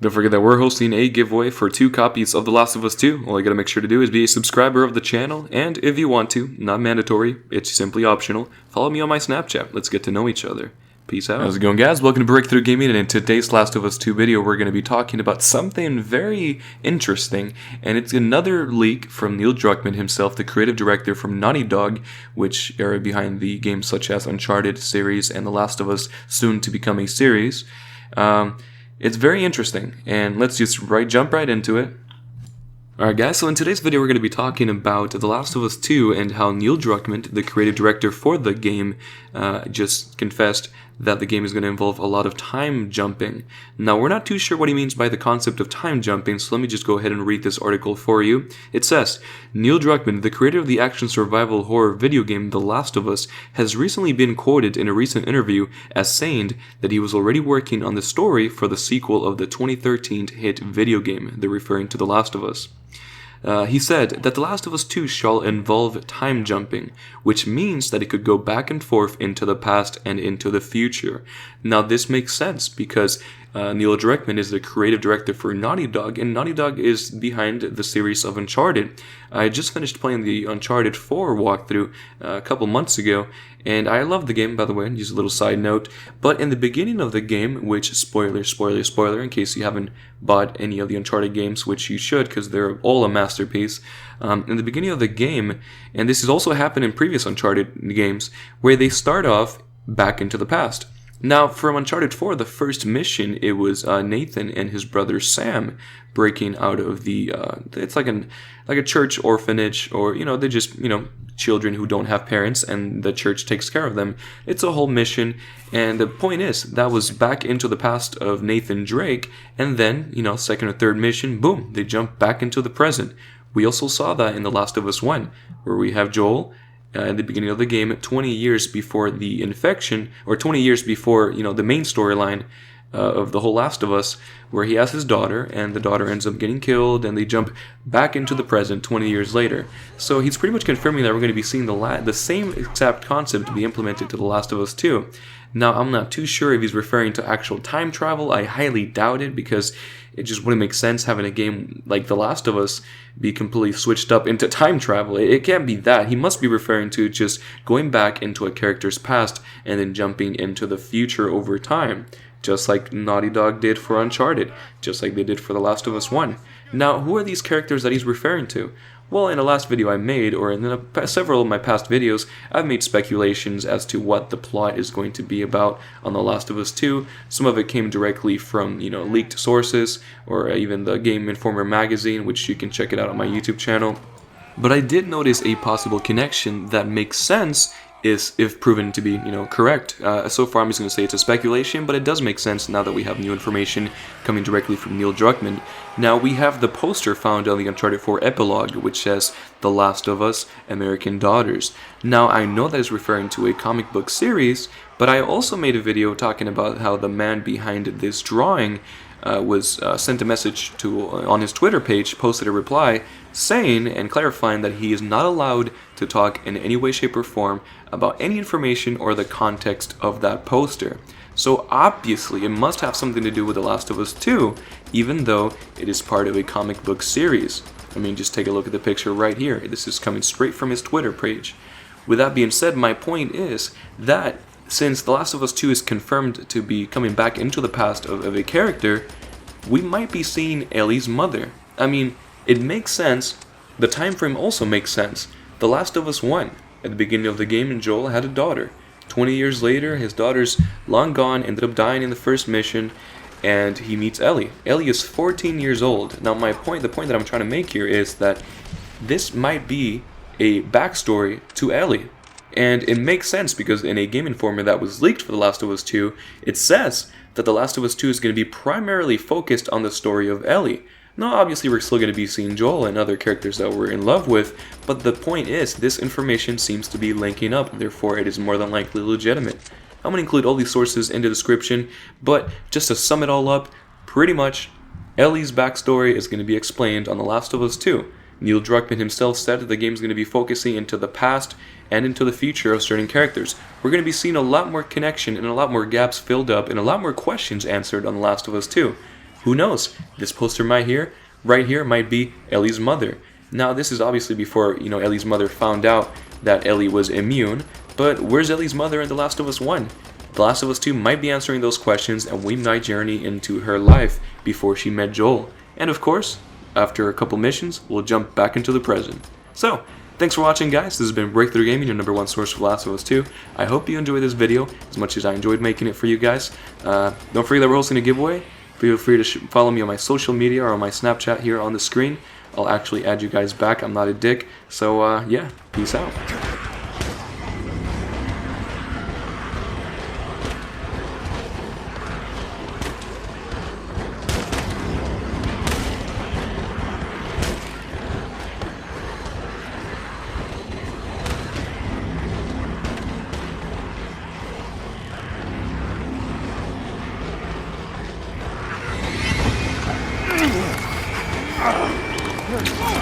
Don't forget that we're hosting a giveaway for 2 copies of The Last of Us 2. All you gotta make sure to do is be a subscriber of the channel, and if you want to, not mandatory, it's simply optional, follow me on my Snapchat. Let's get to know each other. Peace out. How's it going, guys? Welcome to Breakthrough Gaming, and in today's Last of Us 2 video, we're going to be talking about something very interesting, and it's another leak from Neil Druckman himself, the creative director from Naughty Dog, which are behind the games such as Uncharted series and The Last of Us, soon to become a series. It's very interesting, and let's just jump right into it. Alright guys, so in today's video we're going to be talking about The Last of Us 2 and how Neil Druckman, the creative director for the game, just confessed that the game is going to involve a lot of time jumping. Now, we're not too sure what he means by the concept of time jumping, so let me just go ahead and read this article for you. It says, Neil Druckman, the creator of the action survival horror video game The Last of Us, has recently been quoted in a recent interview as saying that he was already working on the story for the sequel of the 2013 hit video game. They're referring to The Last of Us. He said that The Last of Us 2 shall involve time jumping, which means that it could go back and forth into the past and into the future. Now this makes sense because Neil Druckman is the creative director for Naughty Dog, and Naughty Dog is behind the series of Uncharted. I just finished playing the Uncharted 4 walkthrough a couple months ago, and I love the game, by the way, just a little side note. But in the beginning of the game, which, spoiler, in case you haven't bought any of the Uncharted games, which you should because they're all a masterpiece, in the beginning of the game, and this has also happened in previous Uncharted games, where they start off back into the past. Now, from Uncharted 4, the first mission, it was Nathan and his brother Sam breaking out of the, it's like a church orphanage, or, they're just, children who don't have parents, and the church takes care of them. It's a whole mission, and the point is, that was back into the past of Nathan Drake, and then, second or third mission, boom, they jump back into the present. We also saw that in The Last of Us 1, where we have Joel, at the beginning of the game, 20 years before the infection, or 20 years before, the main storyline of the whole Last of Us, where he has his daughter, and the daughter ends up getting killed, and they jump back into the present 20 years later. So he's pretty much confirming that we're going to be seeing the same exact concept be implemented to The Last of Us 2. Now, I'm not too sure if he's referring to actual time travel. I highly doubt it, because it just wouldn't make sense having a game like The Last of Us be completely switched up into time travel. It can't be that. He must be referring to just going back into a character's past and then jumping into the future over time, just like Naughty Dog did for Uncharted, just like they did for The Last of Us 1. Now, who are these characters that he's referring to? Well, in the last video I made, or in several of my past videos, I've made speculations as to what the plot is going to be about on The Last of Us 2. Some of it came directly from, leaked sources, or even the Game Informer magazine, which you can check it out on my YouTube channel. But I did notice a possible connection that makes sense if proven to be, correct. So far I'm just going to say it's a speculation, but it does make sense now that we have new information coming directly from Neil Druckman. Now, we have the poster found on the Uncharted 4 epilogue, which says, The Last of Us, American Daughters. Now, I know that is referring to a comic book series, but I also made a video talking about how the man behind this drawing was sent a message on his Twitter page, posted a reply, saying and clarifying that he is not allowed to talk in any way, shape, or form about any information or the context of that poster. So obviously it must have something to do with The Last of Us 2, even though it is part of a comic book series. I mean, just take a look at the picture right here. This is coming straight from his Twitter page. With that being said, my point is that since The Last of Us 2 is confirmed to be coming back into the past of a character, we might be seeing Ellie's mother. I mean, it makes sense. The time frame also makes sense. The Last of Us 1, at the beginning of the game, Joel had a daughter. 20 years later, his daughter's long gone, ended up dying in the first mission, and he meets Ellie. Ellie is 14 years old. Now, the point that I'm trying to make here is that this might be a backstory to Ellie. And it makes sense because in a Game Informer that was leaked for The Last of Us 2, it says that The Last of Us 2 is going to be primarily focused on the story of Ellie. Now, obviously, we're still going to be seeing Joel and other characters that we're in love with, but the point is, this information seems to be linking up, therefore it is more than likely legitimate. I'm going to include all these sources in the description, but just to sum it all up, pretty much, Ellie's backstory is going to be explained on The Last of Us 2. Neil Druckman himself said that the game is going to be focusing into the past and into the future of certain characters. We're going to be seeing a lot more connection and a lot more gaps filled up and a lot more questions answered on The Last of Us 2. Who knows? This poster right here might be Ellie's mother. Now, this is obviously before, Ellie's mother found out that Ellie was immune, but where's Ellie's mother in The Last of Us 1? The Last of Us 2 might be answering those questions, and we might journey into her life before she met Joel. And of course, after a couple missions, we'll jump back into the present. So, thanks for watching, guys. This has been Breakthrough Gaming, your #1 source for The Last of Us 2. I hope you enjoyed this video as much as I enjoyed making it for you guys. Don't forget that we're hosting a giveaway. Feel free to follow me on my social media or on my Snapchat here on the screen. I'll actually add you guys back. I'm not a dick. So, yeah, peace out. Ah!